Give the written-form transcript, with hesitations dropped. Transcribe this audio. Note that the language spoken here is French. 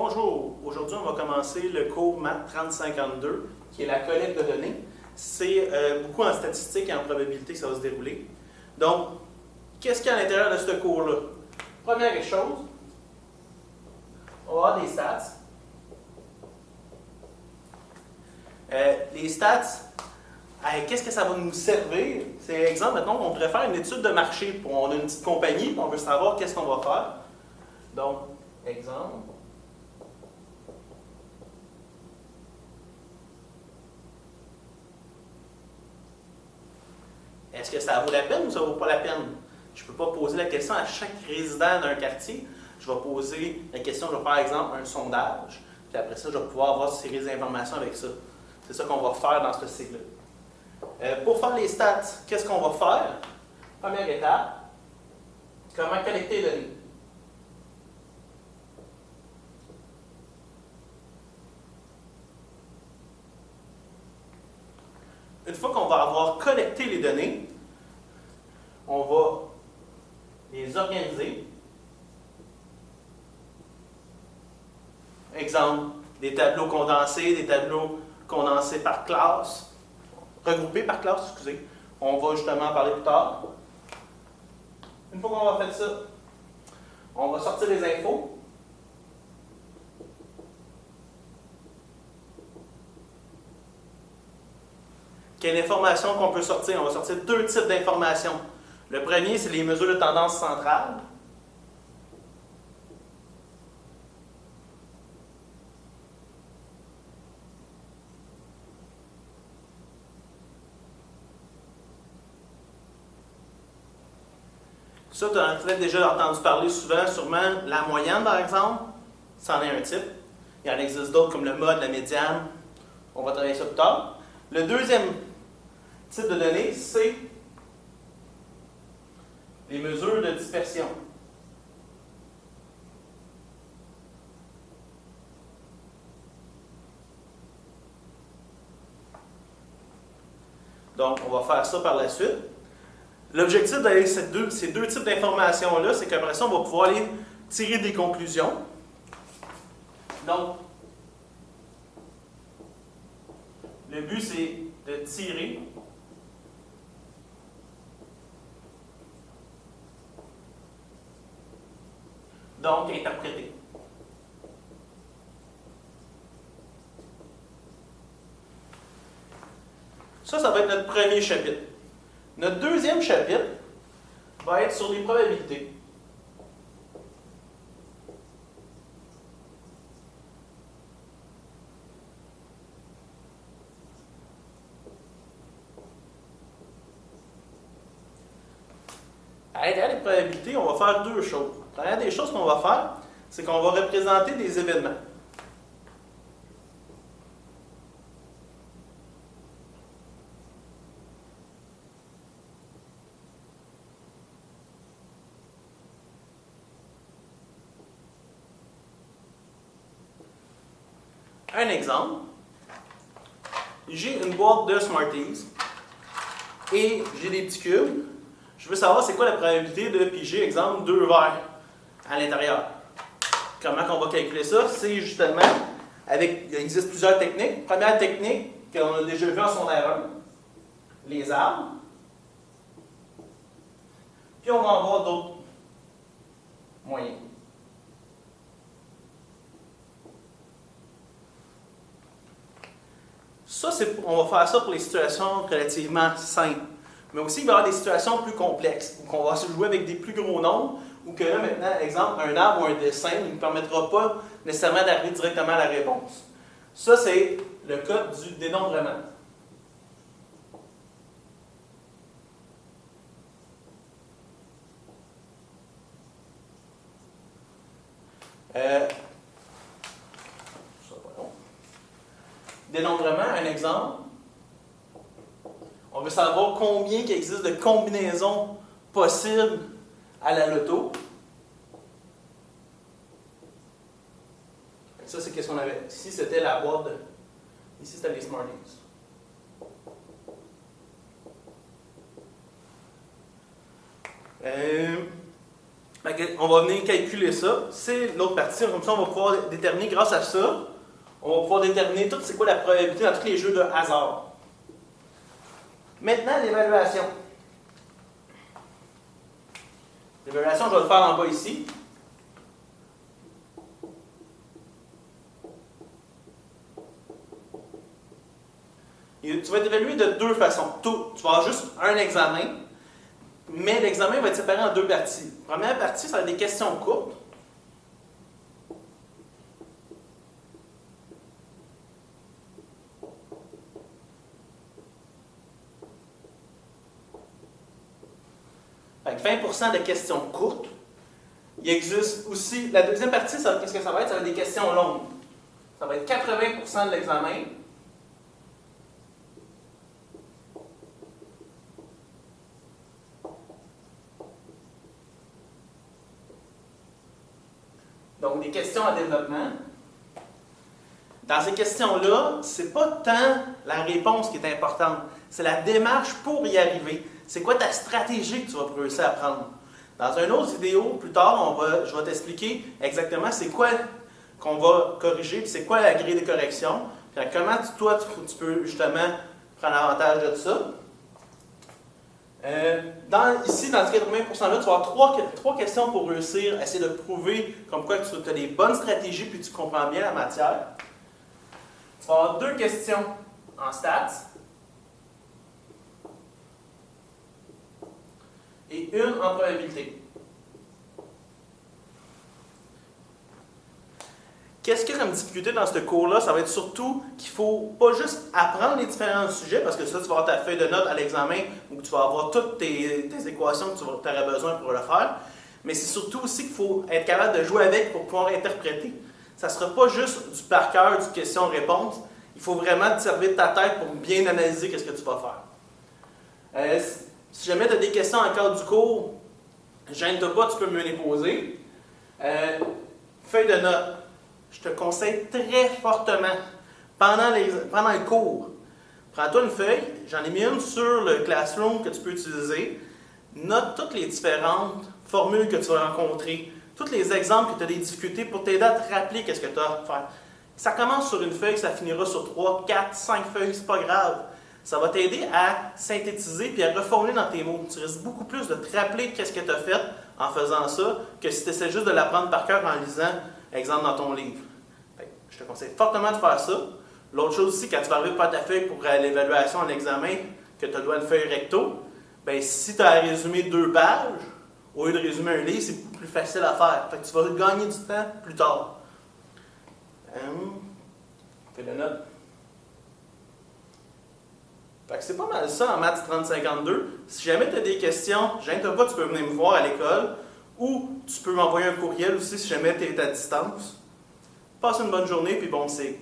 Bonjour, aujourd'hui on va commencer le cours Math 3052 qui est la collecte de données. C'est beaucoup en statistique et en probabilité que ça va se dérouler. Donc, qu'est-ce qu'il y a à l'intérieur de ce cours-là? Première chose, on va avoir des stats. Les stats, qu'est-ce que ça va nous servir? C'est exemple, maintenant, on pourrait faire une étude de marché. On a une petite compagnie, on veut savoir qu'est-ce qu'on va faire. Donc, exemple. Est-ce que ça vaut la peine ou ça ne vaut pas la peine? Je ne peux pas poser la question à chaque résident d'un quartier. Je vais poser la question, je vais par exemple un sondage, puis après ça, je vais pouvoir avoir série d'informations avec ça. C'est ça qu'on va faire dans ce cycle-là. Pour faire les stats, qu'est-ce qu'on va faire? Première étape, comment collecter les données? Une fois qu'on va avoir collecté les données, on va les organiser. Exemple, des tableaux condensés par classe, regroupés par classe, excusez. On va justement en parler plus tard. Une fois qu'on va faire ça, on va sortir les infos. Quelle information qu'on peut sortir? On va sortir deux types d'informations. Le premier, c'est les mesures de tendance centrale. Ça, tu as peut-être déjà entendu parler souvent, sûrement la moyenne, par exemple. C'en est un type. Il y en existe d'autres comme le mode, la médiane. On va travailler ça plus tard. Le deuxième type de données, c'est les mesures de dispersion. Donc, on va faire ça par la suite. L'objectif d'aller ces deux types d'informations-là, c'est qu'après ça, on va pouvoir aller tirer des conclusions. Donc, le but, c'est de tirer donc interpréter. Ça va être notre premier chapitre. Notre deuxième chapitre va être sur les probabilités. À l'intérieur des probabilités, on va faire deux choses. La première des choses qu'on va faire, c'est qu'on va représenter des événements. Un exemple, j'ai une boîte de Smarties et j'ai des petits cubes. Je veux savoir c'est quoi la probabilité de piger, exemple, 2 verres à l'intérieur. Comment on va calculer ça? C'est justement il existe plusieurs techniques. Première technique qu'on a déjà vue en secondaire 1, les arbres. Puis on va en voir d'autres moyens. Ça, on va faire ça pour les situations relativement simples. Mais aussi, il va y avoir des situations plus complexes, où on va se jouer avec des plus gros nombres, ou que là, maintenant, exemple, un arbre ou un dessin ne nous permettra pas nécessairement d'arriver directement à la réponse. Ça, c'est le cas du dénombrement. Dénombrement, un exemple. On veut savoir combien il existe de combinaisons possibles à la loto. Ça, c'est qu'est-ce qu'on avait. Ici, c'était la boîte de... Ici, c'était les Smarties. On va venir calculer ça. C'est l'autre partie. Comme ça, on va pouvoir déterminer, grâce à ça, on va pouvoir déterminer tout c'est quoi la probabilité dans tous les jeux de hasard. Maintenant, l'évaluation. L'évaluation, je vais le faire en bas ici. Et tu vas être évalué de deux façons. Tu vas avoir juste un examen, mais l'examen va être séparé en deux parties. La première partie, ça va être des questions courtes. Avec 20% de questions courtes. Il existe aussi, la deuxième partie, qu'est-ce que ça va être? Ça va être des questions longues. Ça va être 80% de l'examen. Donc, des questions à développement. Dans ces questions-là, ce n'est pas tant la réponse qui est importante, c'est la démarche pour y arriver. C'est quoi ta stratégie que tu vas réussir à prendre? Dans une autre vidéo, plus tard, je vais t'expliquer exactement c'est quoi qu'on va corriger, puis c'est quoi la grille de correction, puis comment tu peux justement prendre avantage de ça. Ici, dans ce 80%-là, tu vas avoir trois questions pour réussir à essayer de prouver comme quoi tu as des bonnes stratégies puis tu comprends bien la matière. Tu vas avoir deux questions en stats et une en probabilité. Qu'est-ce qu'il y a comme difficulté dans ce cours-là? Ça va être surtout qu'il ne faut pas juste apprendre les différents sujets, parce que ça, tu vas avoir ta feuille de notes à l'examen où tu vas avoir toutes tes équations que tu aurais besoin pour le faire. Mais c'est surtout aussi qu'il faut être capable de jouer avec pour pouvoir interpréter. Ça ne sera pas juste du par cœur, du question-réponse. Il faut vraiment te servir de ta tête pour bien analyser ce que tu vas faire. Si jamais tu as des questions en cadre du cours, gêne-toi pas, tu peux me les poser. Feuille de notes. Je te conseille très fortement, pendant le cours, prends-toi une feuille, j'en ai mis une sur le Classroom que tu peux utiliser, note toutes les différentes formules que tu vas rencontrer, tous les exemples que tu as des difficultés pour t'aider à te rappeler qu'est-ce que tu as à faire. Ça commence sur une feuille, ça finira sur 3, 4, 5 feuilles, c'est pas grave. Ça va t'aider à synthétiser et à reformuler dans tes mots. Tu risques beaucoup plus de te rappeler qu'est-ce que tu as fait en faisant ça que si tu essaies juste de l'apprendre par cœur en lisant, exemple, dans ton livre. Je te conseille fortement de faire ça. L'autre chose aussi, quand tu vas arriver pour faire ta feuille pour l'évaluation en examen, que tu dois une feuille recto, bien, si tu as à résumer 2 pages, au lieu de résumer un livre, c'est beaucoup plus facile à faire. Fait que tu vas gagner du temps plus tard. Fais de notes. Fait que c'est pas mal ça en maths 3052. Si jamais tu as des questions, gêne-toi pas, tu peux venir me voir à l'école ou tu peux m'envoyer un courriel aussi si jamais tu es à distance. Passe une bonne journée, puis bon, c'est